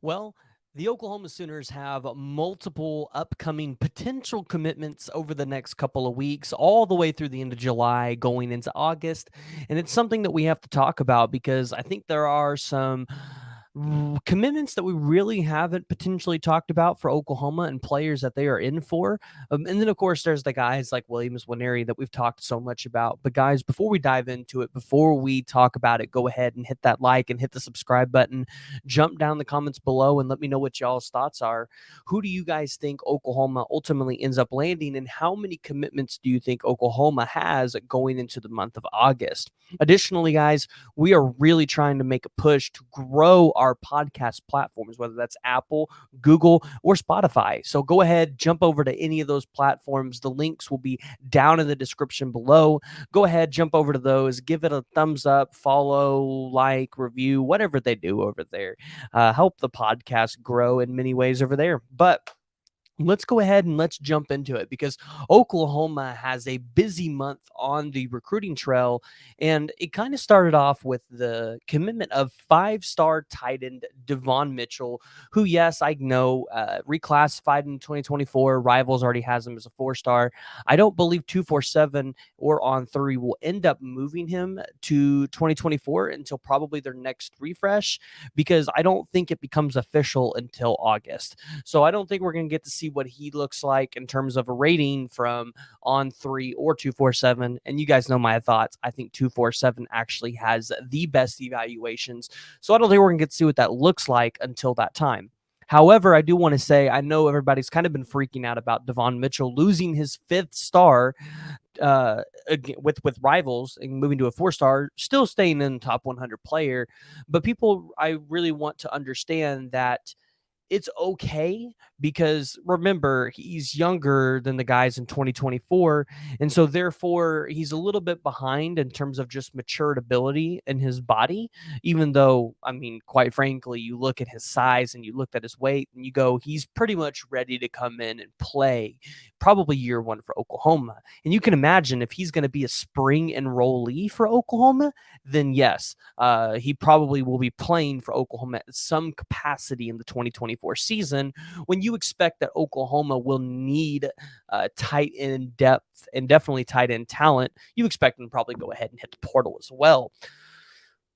Well, the Oklahoma Sooners have multiple upcoming potential commitments over the next couple of weeks, all the way through the end of July, going into August. And it's something that we have to talk about because I think there are some commitments that we really haven't potentially talked about for Oklahoma and players that they are in for. And then, of course, there's the guys like Nwaneri that we've talked so much about. But, guys, before we dive into it, before we talk about it, go ahead and hit that like and hit the subscribe button. Jump down the comments below and let me know what y'all's thoughts are. Who do you guys think Oklahoma ultimately ends up landing, and how many commitments do you think Oklahoma has going into the month of August? Additionally, guys, we are really trying to make a push to grow our podcast platforms, whether that's Apple, Google, or Spotify. So go ahead, jump over to any of those platforms. The links will be down in the description below. Go ahead, jump over to those, give it a thumbs up, follow, like, review, whatever they do over there. Help the podcast grow in many ways over there. But let's go ahead and let's jump into it because Oklahoma has a busy month on the recruiting trail. And it kind of started off with the commitment of five-star tight end Devon Mitchell, who, yes, I know, reclassified in 2024. Rivals already has him as a four-star. I don't believe 247 or On Three will end up moving him to 2024 until probably their next refresh, because I don't think it becomes official until August. So I don't think we're going to get to see what he looks like in terms of a rating from On Three or 247. And you guys know my thoughts. I think 247 actually has the best evaluations. So I don't think we're going to get to see what that looks like until that time. However, I do want to say, I know everybody's kind of been freaking out about Devon Mitchell losing his fifth star with rivals and moving to a four-star, still staying in the top 100 player. But people, I really want to understand that it's okay, because remember, he's younger than the guys in 2024, and so therefore he's a little bit behind in terms of just matured ability in his body. Even though, I mean, quite frankly, you look at his size and you look at his weight and you go, he's pretty much ready to come in and play probably year one for Oklahoma. And you can imagine, if he's going to be a spring enrollee for Oklahoma, then yes, he probably will be playing for Oklahoma at some capacity in the 2024 season, when you expect that Oklahoma will need tight end depth and definitely tight end talent. You expect them to probably go ahead and hit the portal as well.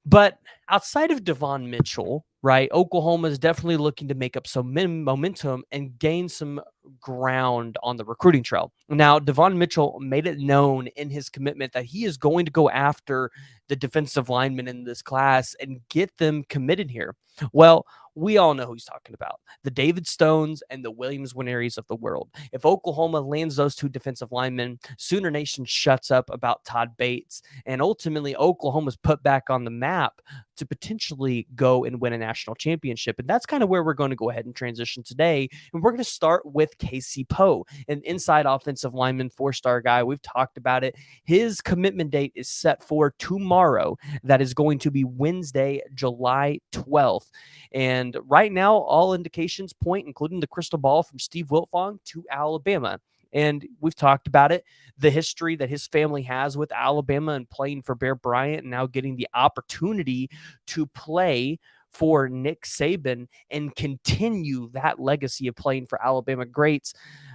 But outside of Devon Mitchell, right, Oklahoma is definitely looking to make up some momentum and gain some ground on the recruiting trail. Now, Devon Mitchell made it known in his commitment that he is going to go after the defensive linemen in this class and get them committed here. Well, we all know who he's talking about: the David Stones and the Williams Nwaneris of the world. If Oklahoma lands those two defensive linemen, Sooner Nation shuts up about Todd Bates, and ultimately Oklahoma's put back on the map to potentially go and win a national championship. And that's kind of where we're going to go ahead and transition today. And we're going to start with Casey Poe, an inside offensive lineman, four-star guy. We've talked about it. His commitment date is set for tomorrow. That is going to be Wednesday, July 12th. And right now, all indications point, including the crystal ball from Steve Wiltfong, to Alabama. And we've talked about it, the history that his family has with Alabama and playing for Bear Bryant, and now getting the opportunity to play for Nick Saban and continue that legacy of playing for Alabama greats.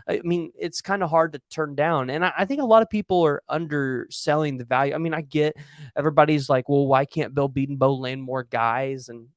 I mean, it's kind of hard to turn down. And I think a lot of people are underselling the value. I mean, I get everybody's like, well, why can't Bill Bedenbaugh land more guys? And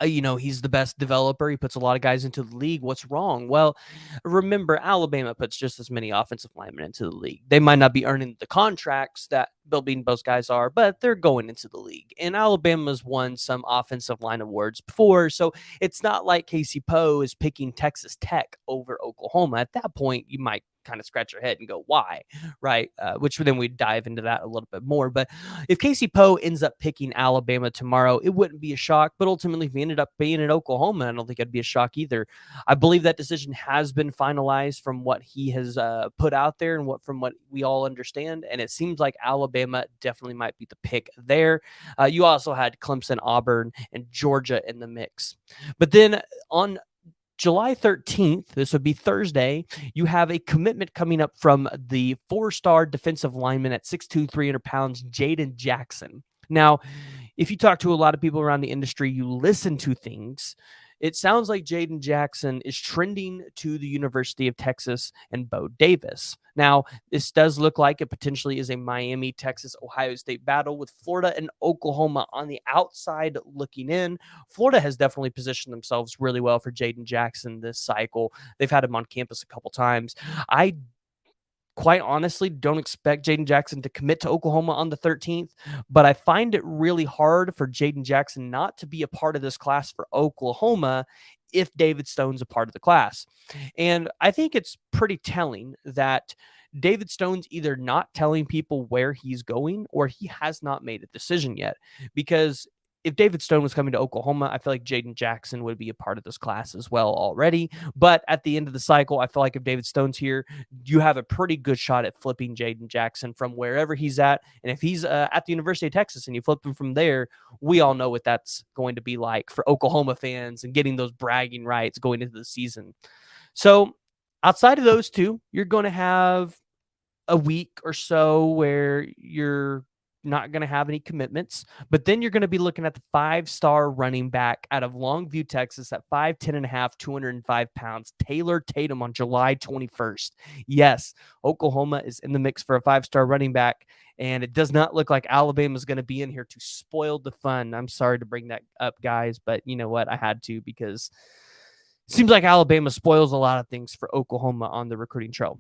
he's the best developer. He puts a lot of guys into the league. What's wrong? Well, remember, Alabama puts just as many offensive linemen into the league. They might not be earning the contracts that Bill Bedenbaugh's guys are, but they're going into the league. And Alabama's won some offensive line awards before, so it's not like Casey Poe is picking Texas Tech over Oklahoma. At that point, you might kind of scratch your head and go, why? Right? Which then we dive into that a little bit more. But if Casey Poe ends up picking Alabama tomorrow, it wouldn't be a shock. But ultimately, if he ended up being in Oklahoma, I don't think it'd be a shock either. I believe that decision has been finalized from what he has put out there and from what we all understand. And it seems like Alabama definitely might be the pick there. You also had Clemson, Auburn, and Georgia in the mix. But then on July 13th, this would be Thursday, you have a commitment coming up from the four-star defensive lineman at 6'2", 300 pounds, Jayden Jackson. Now, if you talk to a lot of people around the industry, you listen to things, it sounds like Jayden Jackson is trending to the University of Texas and Bo Davis. Now, this does look like it potentially is a Miami, Texas, Ohio State battle with Florida and Oklahoma on the outside looking in. Florida has definitely positioned themselves really well for Jayden Jackson this cycle. They've had him on campus a couple times. I quite honestly don't expect Jayden Jackson to commit to Oklahoma on the 13th, but I find it really hard for Jayden Jackson not to be a part of this class for Oklahoma if David Stone's a part of the class. And I think it's pretty telling that David Stone's either not telling people where he's going or he has not made a decision yet. Because if David Stone was coming to Oklahoma, I feel like Jayden Jackson would be a part of this class as well already. But at the end of the cycle, I feel like if David Stone's here, you have a pretty good shot at flipping Jayden Jackson from wherever he's at. And if he's at the University of Texas and you flip him from there, we all know what that's going to be like for Oklahoma fans and getting those bragging rights going into the season. So outside of those two, you're going to have a week or so where you're not going to have any commitments, but then you're going to be looking at the 5-star running back out of Longview, Texas at 5'10 and a half, 205 pounds, Taylor Tatum on July 21st. Yes, Oklahoma is in the mix for a 5-star running back, and it does not look like Alabama is going to be in here to spoil the fun. I'm sorry to bring that up, guys, but you know what? I had to because it seems like Alabama spoils a lot of things for Oklahoma on the recruiting trail.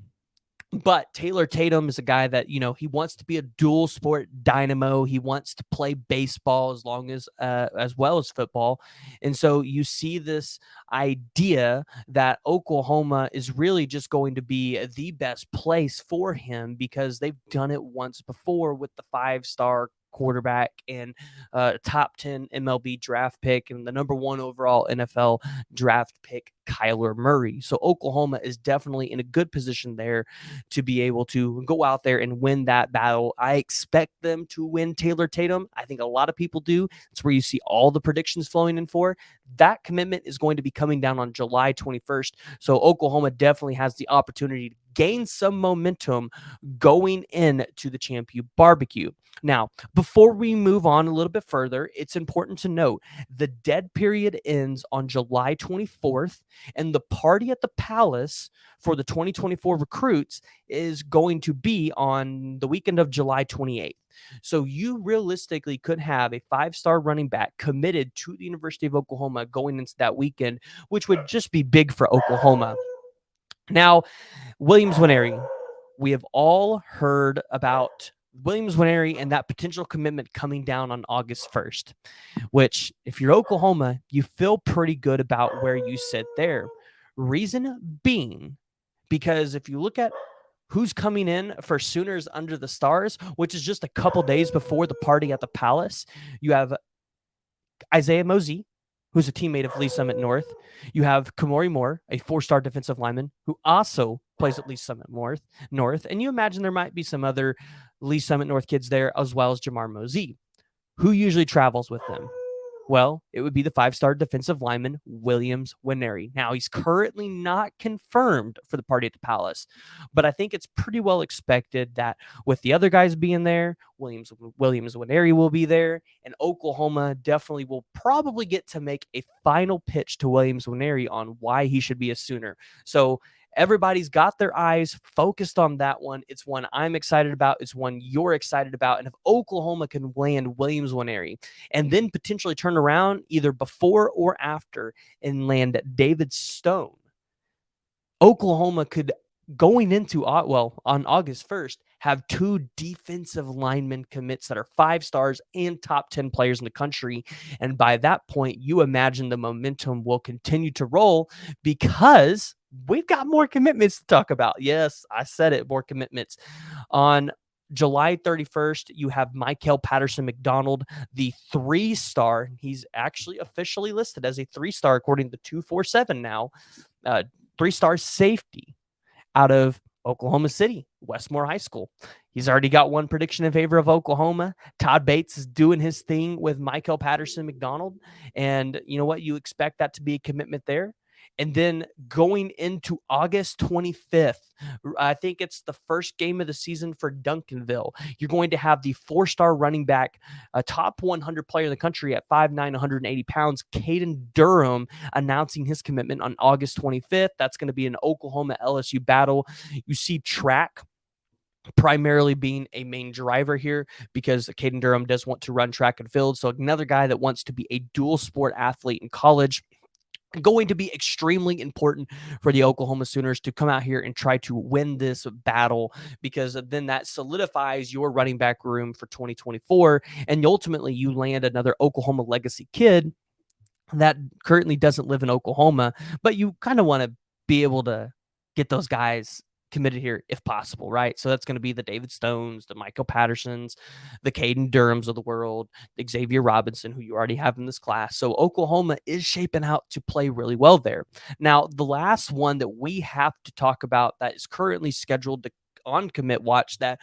But Taylor Tatum is a guy that, he wants to be a dual sport dynamo. He wants to play baseball as well as football. And so you see this idea that Oklahoma is really just going to be the best place for him because they've done it once before with the 5-star quarterback and top 10 MLB draft pick and the number 1 overall NFL draft pick, Kyler Murray. So Oklahoma is definitely in a good position there to be able to go out there and win that battle. I expect them to win Taylor Tatum. I think a lot of people do. It's where you see all the predictions flowing in for. That commitment is going to be coming down on July 21st. So Oklahoma definitely has the opportunity to gain some momentum going into the Champion Barbecue. Now, before we move on a little bit further, it's important to note the dead period ends on July 24th, and the party at the Palace for the 2024 recruits is going to be on the weekend of July 28th. So you realistically could have a 5-star running back committed to the University of Oklahoma going into that weekend, which would just be big for Oklahoma. Now, Williams Nwaneri, we have all heard about Williams Nwaneri and that potential commitment coming down on August 1st, which if you're Oklahoma, you feel pretty good about where you sit there. Reason being, because if you look at who's coming in for Sooners Under the Stars, which is just a couple days before the party at the Palace, you have Isaiah Mosey, who's a teammate of Lee Summit North. You have Kamori Moore, a 4-star defensive lineman who also plays at Lee Summit North. And you imagine there might be some other Lee Summit North kids there, as well as Jamar Mosey. Who usually travels with them? Well, it would be the 5-star defensive lineman, Williams Nwaneri. Now, he's currently not confirmed for the party at the Palace, but I think it's pretty well expected that with the other guys being there, Williams Nwaneri will be there, and Oklahoma definitely will probably get to make a final pitch to Williams Nwaneri on why he should be a Sooner. So everybody's got their eyes focused on that one. It's one I'm excited about. It's one you're excited about. And if Oklahoma can land Williams Nwaneri and then potentially turn around either before or after and land David Stone, Oklahoma could, going into, on August 1st, have 2 defensive lineman commits that are 5 stars and top 10 players in the country. And by that point, you imagine the momentum will continue to roll because we've got more commitments to talk about. Yes, I said it, more commitments. On July 31st, you have Mykel Patterson McDonald, the 3-star. He's actually officially listed as a 3-star according to 247 now. 3-star safety out of Oklahoma City, Westmore High School. He's already got one prediction in favor of Oklahoma. Todd Bates is doing his thing with Mykel Patterson McDonald. And you know what? You expect that to be a commitment there. And then going into August 25th, I think it's the first game of the season for Duncanville. You're going to have the 4-star running back, a top 100 player in the country at 5'9", 180 pounds, Caden Durham, announcing his commitment on August 25th. That's going to be an Oklahoma LSU battle. You see track primarily being a main driver here because Caden Durham does want to run track and field. So another guy that wants to be a dual sport athlete in college, going to be extremely important for the Oklahoma Sooners to come out here and try to win this battle, because then that solidifies your running back room for 2024. And ultimately you land another Oklahoma legacy kid that currently doesn't live in Oklahoma, but you kind of want to be able to get those guys committed here if possible, right? So that's going to be the David Stones, the Mykel Pattersons, the Caden Durhams of the world, the Xavier Robinson, who you already have in this class. So Oklahoma is shaping out to play really well there. Now, the last one that we have to talk about that is currently scheduled to on commit watch that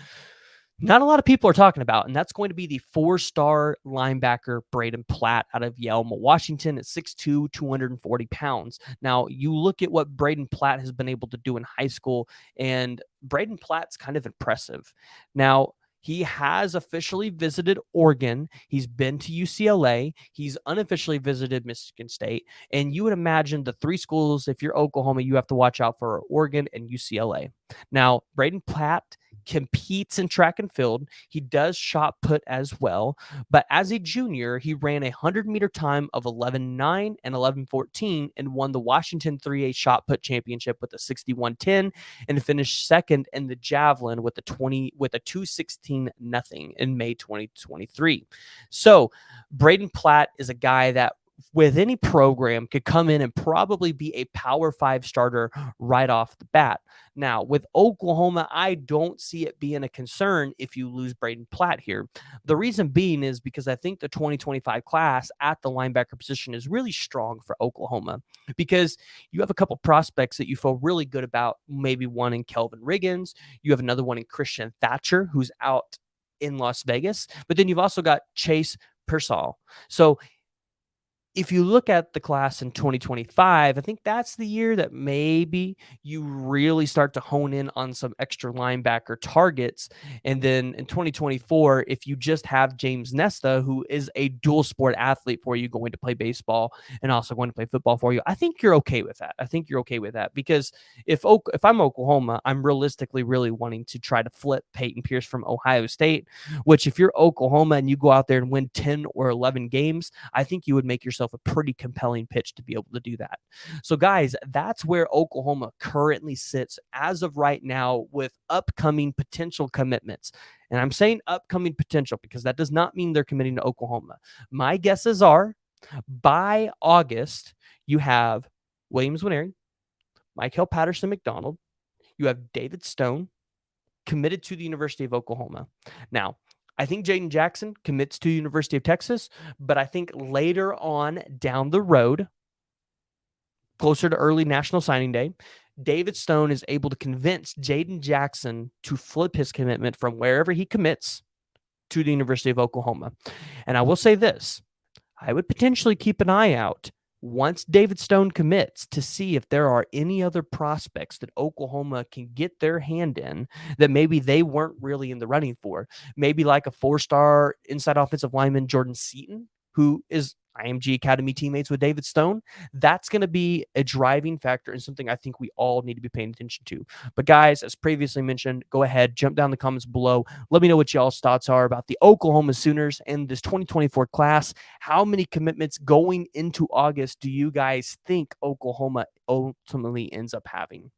not a lot of people are talking about, and that's going to be the 4-star linebacker Braden Platt out of Yelm, Washington at 6'2", 240 pounds. Now, you look at what Braden Platt has been able to do in high school, and Braden Platt's kind of impressive. Now, he has officially visited Oregon. He's been to UCLA. He's unofficially visited Michigan State. And you would imagine the 3 schools, if you're Oklahoma, you have to watch out for Oregon and UCLA. Now, Braden Platt competes in track and field. He does shot put as well. But as a junior, he ran a 100-meter time of 11.9 and 11.14 and won the Washington 3A shot put championship with a 61.10 and finished second in the javelin with a 2.16 nothing in May 2023. So Braden Platt is a guy that with any program could come in and probably be a Power 5 starter right off the bat. Now, with Oklahoma, I don't see it being a concern if you lose Braden Platt here. The reason being is because I think the 2025 class at the linebacker position is really strong for Oklahoma, because you have a couple prospects that you feel really good about, maybe one in Kelvin Riggins. You have another one in Christian Thatcher, who's out in Las Vegas. But then you've also got Chase Pearsall. So if you look at the class in 2025, I think that's the year that maybe you really start to hone in on some extra linebacker targets. And then in 2024, if you just have James Nesta, who is a dual sport athlete for you, going to play baseball and also going to play football for you, I think you're okay with that. I think you're okay with that, because if I'm Oklahoma, I'm realistically really wanting to try to flip Peyton Pierce from Ohio State, which if you're Oklahoma and you go out there and win 10 or 11 games, I think you would make yourself a pretty compelling pitch to be able to do that. So guys, that's where Oklahoma currently sits as of right now with upcoming potential commitments. And I'm saying upcoming potential because that does not mean they're committing to Oklahoma. My guesses are by August, you have Williams Nwaneri, Mykel Patterson McDonald, you have David Stone committed to the University of Oklahoma. Now, I think Jayden Jackson commits to University of Texas, but I think later on down the road, closer to early National Signing Day, David Stone is able to convince Jayden Jackson to flip his commitment from wherever he commits to the University of Oklahoma. And I will say this, I would potentially keep an eye out once David Stone commits to see if there are any other prospects that Oklahoma can get their hand in that maybe they weren't really in the running for. Maybe like a 4-star inside offensive lineman, Jordan Seaton, who is IMG Academy teammates with David Stone. That's going to be a driving factor and something I think we all need to be paying attention to. But guys, as previously mentioned, go ahead, jump down in the comments below. Let me know what y'all's thoughts are about the Oklahoma Sooners and this 2024 class. How many commitments going into August do you guys think Oklahoma ultimately ends up having?